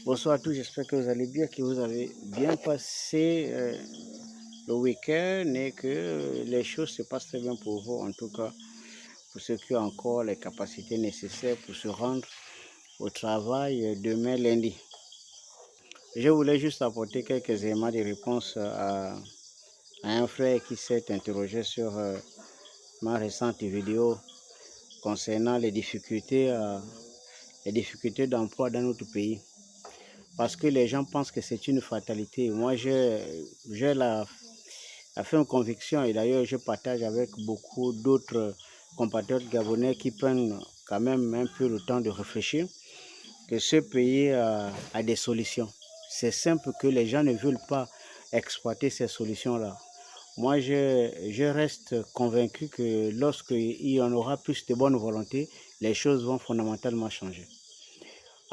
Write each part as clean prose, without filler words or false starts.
Bonsoir à tous, j'espère que vous allez bien, que vous avez bien passé le week-end et que les choses se passent très bien pour vous, en tout cas pour ceux qui ont encore les capacités nécessaires pour se rendre au travail demain lundi. Je voulais juste apporter quelques éléments de réponse à un frère qui s'est interrogé sur ma récente vidéo concernant les difficultés d'emploi dans notre pays. Parce que les gens pensent que c'est une fatalité. Moi, j'ai la ferme conviction, et d'ailleurs je partage avec beaucoup d'autres compatriotes gabonais qui prennent quand même un peu le temps de réfléchir, que ce pays a des solutions. C'est simple que les gens ne veulent pas exploiter ces solutions-là. Moi, je reste convaincu que lorsqu'il y en aura plus de bonne volonté, les choses vont fondamentalement changer.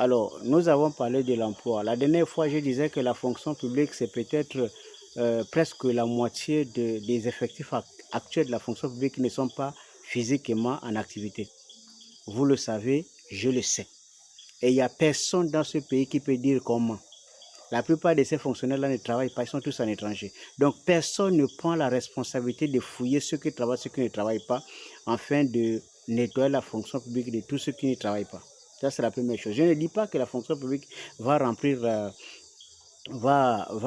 Alors, nous avons parlé de l'emploi. La dernière fois, je disais que la fonction publique, c'est peut-être presque la moitié des effectifs actuels de la fonction publique qui ne sont pas physiquement en activité. Vous le savez, je le sais. Et il n'y a personne dans ce pays qui peut dire comment. La plupart de ces fonctionnaires-là ne travaillent pas, ils sont tous en étranger. Donc, personne ne prend la responsabilité de fouiller ceux qui travaillent, ceux qui ne travaillent pas, afin de nettoyer la fonction publique de tous ceux qui ne travaillent pas. Ça, c'est la première chose. Je ne dis pas que la fonction publique va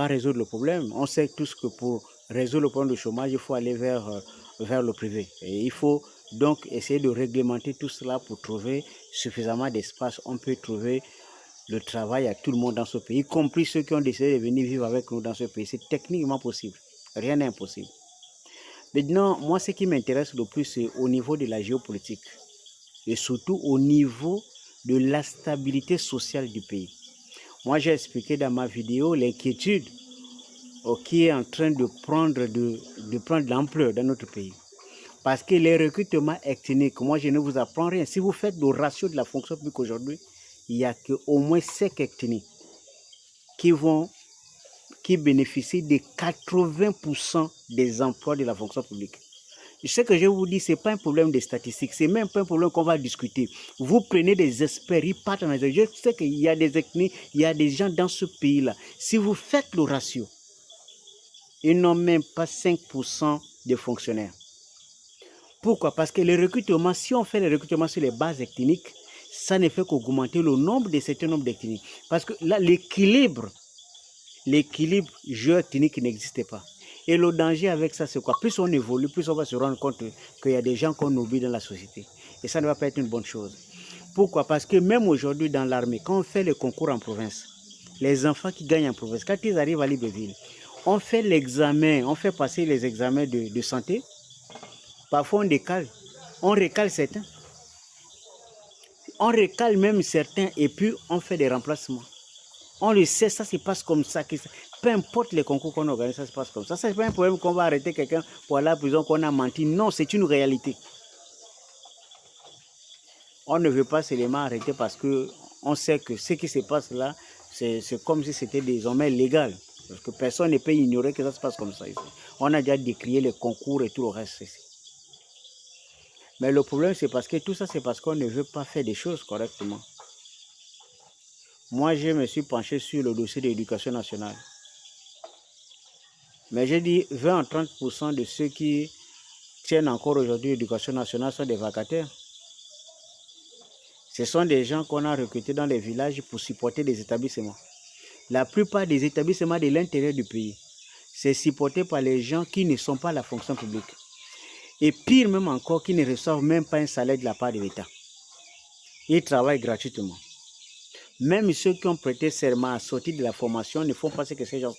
résoudre le problème. On sait tous que pour résoudre le problème du chômage, il faut aller vers le privé. Et il faut donc essayer de réglementer tout cela pour trouver suffisamment d'espace. On peut trouver le travail à tout le monde dans ce pays, y compris ceux qui ont décidé de venir vivre avec nous dans ce pays. C'est techniquement possible. Rien n'est impossible. Maintenant, moi, ce qui m'intéresse le plus, c'est au niveau de la géopolitique et surtout au niveau de la stabilité sociale du pays. Moi, j'ai expliqué dans ma vidéo l'inquiétude qui est en train de prendre de l'ampleur dans notre pays. Parce que les recrutements ethniques, moi, je ne vous apprends rien. Si vous faites le ratio de la fonction publique aujourd'hui, il n'y a qu'au moins 5 ethnies qui bénéficient de 80% des emplois de la fonction publique. Ce que je vous dis, ce n'est pas un problème de statistiques, ce n'est même pas un problème qu'on va discuter. Vous prenez des experts, ils partent dans les... Je sais qu'il y a des ethnies, il y a des gens dans ce pays-là. Si vous faites le ratio, ils n'ont même pas 5% de fonctionnaires. Pourquoi? Parce que les recrutements, si on fait les recrutements sur les bases ethniques, ça ne fait qu'augmenter le nombre de certains nombres d'ethnies. Parce que là, l'équilibre géoethnique n'existe pas. Et le danger avec ça, c'est quoi? Plus on évolue, plus on va se rendre compte qu'il y a des gens qu'on oublie dans la société. Et ça ne va pas être une bonne chose. Pourquoi? Parce que même aujourd'hui dans l'armée, quand on fait les concours en province, les enfants qui gagnent en province, quand ils arrivent à Libreville, on fait l'examen, on fait passer les examens de santé. Parfois on recale certains. On recale même certains et puis on fait des remplacements. On le sait, ça se passe comme ça. Peu importe les concours qu'on organise, ça se passe comme ça. Ça, c'est pas un problème qu'on va arrêter quelqu'un pour aller à la prison, qu'on a menti. Non, c'est une réalité. On ne veut pas seulement arrêter parce qu'on sait que ce qui se passe là, c'est comme si c'était désormais légal. Parce que personne ne peut ignorer que ça se passe comme ça ici. On a déjà décrié les concours et tout le reste ici. Mais le problème, c'est parce que tout ça, c'est parce qu'on ne veut pas faire des choses correctement. Moi, je me suis penché sur le dossier de l'éducation nationale. Mais j'ai dit 20 à 30% de ceux qui tiennent encore aujourd'hui l'éducation nationale sont des vacataires. Ce sont des gens qu'on a recrutés dans les villages pour supporter des établissements. La plupart des établissements de l'intérieur du pays, c'est supporté par les gens qui ne sont pas à la fonction publique. Et pire même encore, qui ne reçoivent même pas un salaire de la part de l'État. Ils travaillent gratuitement. Même ceux qui ont prêté serment à sortir de la formation ne font pas ce que ces gens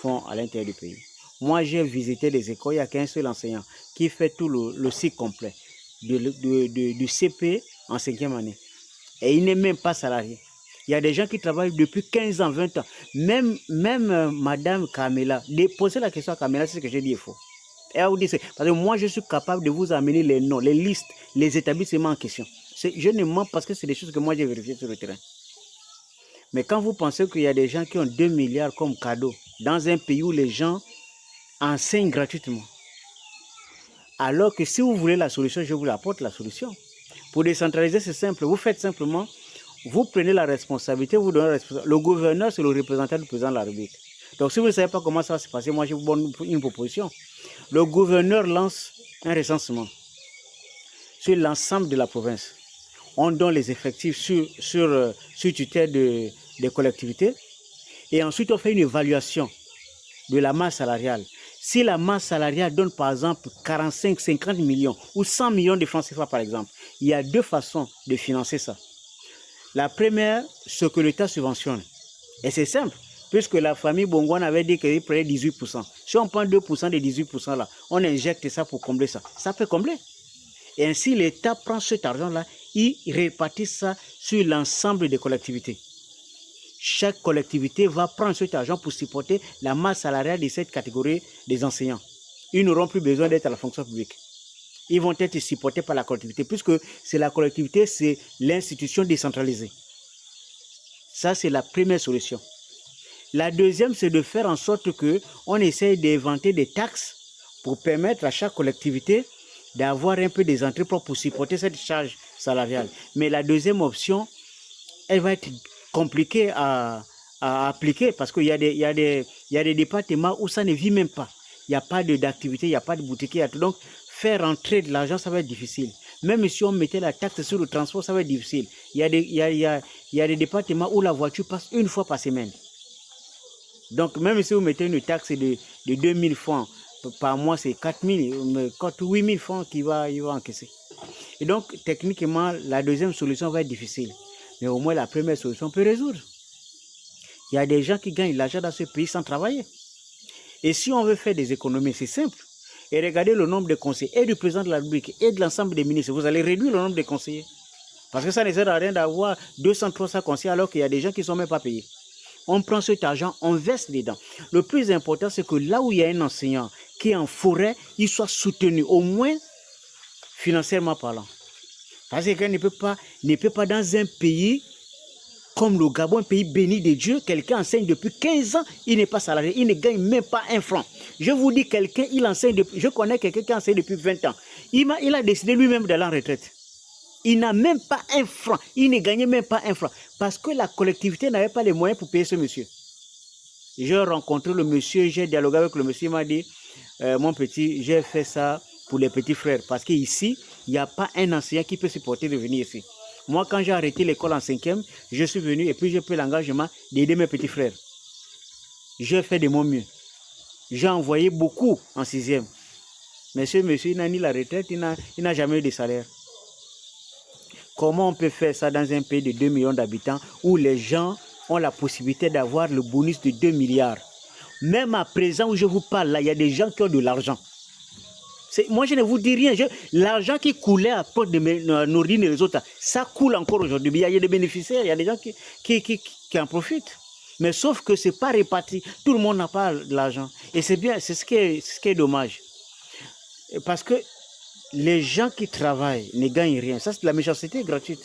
font à l'intérieur du pays. Moi, j'ai visité des écoles, il n'y a qu'un seul enseignant qui fait tout le cycle complet du CP en 5e année. Et il n'est même pas salarié. Il y a des gens qui travaillent depuis 15 ans, 20 ans. Même Madame Kamela, poser la question à Kamela, c'est ce que j'ai dit, il faut. Et elle vous dit, parce que moi, je suis capable de vous amener les noms, les listes, les établissements en question. Je ne mens parce que c'est des choses que moi, j'ai vérifiées sur le terrain. Mais quand vous pensez qu'il y a des gens qui ont 2 milliards comme cadeau dans un pays où les gens enseignent gratuitement, alors que si vous voulez la solution, je vous apporte la solution. Pour décentraliser, c'est simple. Vous faites simplement, vous prenez la responsabilité, vous donnez la responsabilité. Le gouverneur, c'est le représentant du président de la République. Donc, si vous ne savez pas comment ça va se passer, moi, je vous donne une proposition. Le gouverneur lance un recensement sur l'ensemble de la province. On donne les effectifs sur tutelle des collectivités. Et ensuite, on fait une évaluation de la masse salariale. Si la masse salariale donne, par exemple, 45, 50 millions ou 100 millions de francs CFA, par exemple, il y a deux façons de financer ça. La première, ce que l'État subventionne. Et c'est simple, puisque la famille Bongouane avait dit qu'il prenait 18%. Si on prend 2% des 18% là, on injecte ça pour combler ça. Ça peut combler. Et ainsi, l'État prend cet argent-là, il répartit ça sur l'ensemble des collectivités. Chaque collectivité va prendre cet argent pour supporter la masse salariale de cette catégorie des enseignants. Ils n'auront plus besoin d'être à la fonction publique. Ils vont être supportés par la collectivité, puisque c'est la collectivité, c'est l'institution décentralisée. Ça, c'est la première solution. La deuxième, c'est de faire en sorte qu'on essaye d'inventer des taxes pour permettre à chaque collectivité d'avoir un peu des entrées propres pour supporter cette charge salariale. Mais la deuxième option, elle va être compliquée à appliquer parce qu'il y a des départements où ça ne vit même pas. Il n'y a pas d'activité, il n'y a pas de boutique. Donc, faire entrer de l'argent, ça va être difficile. Même si on mettait la taxe sur le transport, ça va être difficile. Il y a des départements où la voiture passe une fois par semaine. Donc, même si vous mettez une taxe de 2000 francs par mois, c'est 4000, 8000 francs qu'il va encaisser. Et donc, techniquement, la deuxième solution va être difficile. Mais au moins, la première solution peut résoudre. Il y a des gens qui gagnent l'argent dans ce pays sans travailler. Et si on veut faire des économies, c'est simple. Et regardez le nombre de conseillers, et du président de la République, et de l'ensemble des ministres. Vous allez réduire le nombre de conseillers. Parce que ça ne sert à rien d'avoir 200, 300 conseillers alors qu'il y a des gens qui ne sont même pas payés. On prend cet argent, on verse dedans. Le plus important, c'est que là où il y a un enseignant qui est en forêt, il soit soutenu, au moins financièrement parlant. Parce que quelqu'un ne peut pas dans un pays comme le Gabon, un pays béni de Dieu, quelqu'un enseigne depuis 15 ans, il n'est pas salarié, il ne gagne même pas un franc. Je vous dis, quelqu'un, il enseigne depuis, je connais quelqu'un qui enseigne depuis 20 ans. Il a décidé lui-même d'aller en retraite. Il n'a même pas un franc, il ne gagnait même pas un franc, parce que la collectivité n'avait pas les moyens pour payer ce monsieur. J'ai rencontré le monsieur, j'ai dialogué avec le monsieur, il m'a dit, mon petit, j'ai fait ça pour les petits frères, parce qu'ici, il n'y a pas un enseignant qui peut supporter de venir ici. Moi, quand j'ai arrêté l'école en 5e, je suis venu et puis j'ai pris l'engagement d'aider mes petits frères. J'ai fait de mon mieux. J'ai envoyé beaucoup en 6e. Mais ce monsieur, il n'a ni la retraite, il n'a jamais eu de salaire. Comment on peut faire ça dans un pays de 2 millions d'habitants où les gens ont la possibilité d'avoir le bonus de 2 milliards? Même à présent où je vous parle, là, il y a des gens qui ont de l'argent. Moi, je ne vous dis rien. L'argent qui coulait à porte de Nourdine et les autres, ça coule encore aujourd'hui. Il y a des bénéficiaires, il y a des gens qui en profitent. Mais sauf que ce n'est pas réparti. Tout le monde n'a pas de l'argent. Et c'est bien, c'est ce qui est dommage. Parce que les gens qui travaillent ne gagnent rien. Ça, c'est de la méchanceté gratuite.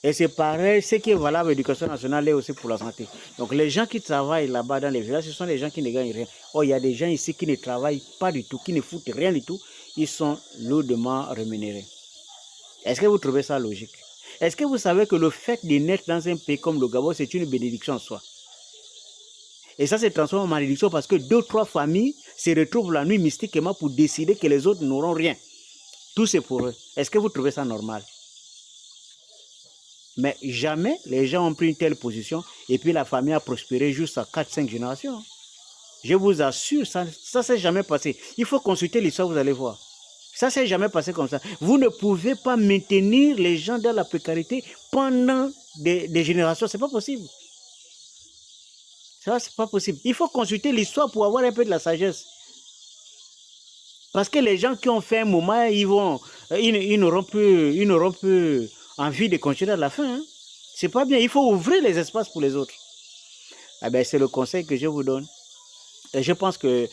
Et c'est pareil, ce qui est valable à l'éducation nationale est aussi pour la santé. Donc les gens qui travaillent là-bas dans les villages, ce sont les gens qui ne gagnent rien. Oh, il y a des gens ici qui ne travaillent pas du tout, qui ne foutent rien du tout. Ils sont lourdement rémunérés. Est-ce que vous trouvez ça logique? Est-ce que vous savez que le fait de naître dans un pays comme le Gabon, c'est une bénédiction en soi? Et ça se transforme en malédiction parce que 2 ou 3 familles se retrouvent la nuit mystiquement pour décider que les autres n'auront rien. Tout c'est pour eux. Est-ce que vous trouvez ça normal? Mais jamais les gens ont pris une telle position et puis la famille a prospéré jusqu'à 4-5 générations. Je vous assure, ça ne s'est jamais passé. Il faut consulter l'histoire, vous allez voir. Ça ne s'est jamais passé comme ça. Vous ne pouvez pas maintenir les gens dans la précarité pendant des générations. Ce n'est pas possible. Ça, c'est pas possible. Il faut consulter l'histoire pour avoir un peu de la sagesse. Parce que les gens qui ont fait un moment, ils n'auront plus envie de continuer à la fin. Hein. C'est pas bien. Il faut ouvrir les espaces pour les autres. Eh ben, c'est le conseil que je vous donne. Et je pense que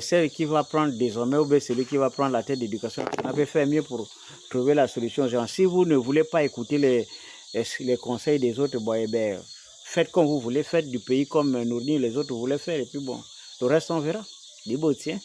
celle qui va prendre désormais, ou bien celui qui va prendre la tête d'éducation, on peut faire mieux pour trouver la solution. Genre, si vous ne voulez pas écouter les conseils des autres, bon, eh ben, faites comme vous voulez, faites du pays comme Nourdine les autres voulaient faire. Et puis bon, le reste on verra. Dis bon, tiens.